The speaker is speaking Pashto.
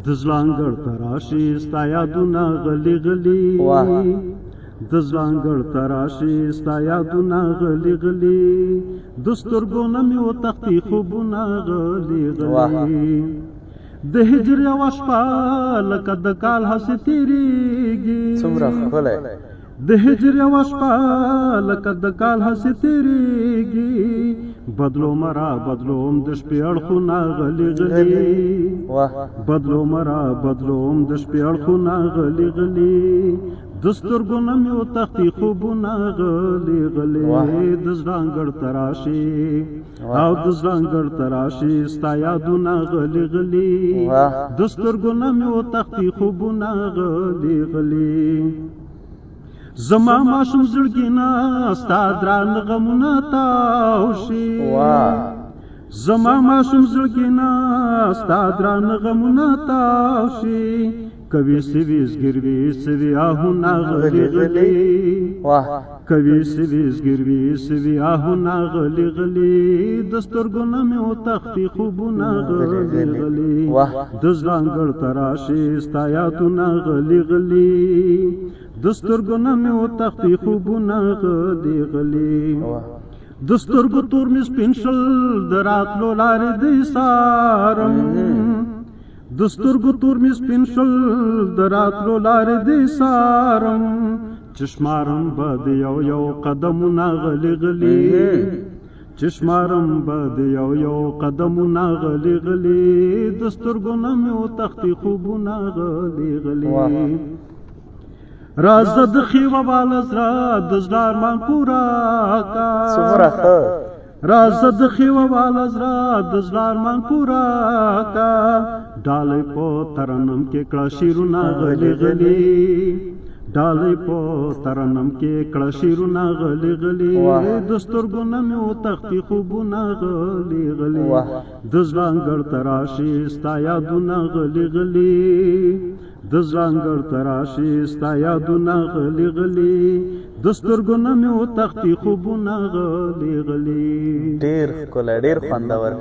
د زلانګړ تراشي ستا یادونه غلي غلي د زلانګړ تراشي ستا یادونه غلي غلي د سترګو نه مې وتښتي خوبونه غلي غلي د هجر یوه شپه لکه د کال هسې تېرېږي څومره ښکلی د هجر یوه شپه لکه د کال هسې تېرېږي بدلوم را بدلوم د شپې اړخونه غلي غلي بدلوم را بدلوم د شپې اړخونه غلي غلي د سترګو نه مې وتښتي خوبونه غلي غلي د زلانګړ تراشي او د زلانګړ تراشي ستا یادونه غلي غلي د سترګو نه مې وتښتي خوبونه غلي غلي زما ماشوم زړګي نه ستا درانه غمونه تاو شي زما ماشوم زړګي نه ستا درانه غمونه تاو شي کوي سوي زګروي سوي آهونه غلي غلي کوي سوي زګروي سوي آهونه غلي غلي د سترګو نه مې وتښتي خوبونه غلي غلي د زلانګړ تراشي ستا یادونه غلي غلي د سترګو نه مې وتښتي خوبونه غلي غلي د سترګو تور مې سپین شل د راتلو لارې دې سارم د سترګو تور مې سپین شل د راتلو لارې دې سارم چشمارم به د یو یو قدمونه غلي غلي چشمارم به د یو یو قدمونه غلي غلي د سترګو نه مې وتښتي خوبونه غلي غلي رازه د خیوه والا زړه د زړه ارمان پوره کا رازه د خیوه والا زړه د زړه ارمان پوره کا ډالۍ په ترنم کې کړه شیرونه غلي غلي ډالۍ په ترنم کې کړه شیرونه غلي غلي د سترګو نه مې وتښتي خوبونه غلي غلي د زلانګړ تراشي ستا یادونه غلي غلي د زلانګړ تراشي ستا یادونه غلي غلي د سترګو نه مې وتښتي خوبونه غلي غلي ډېر ښکلی ډېر خوندور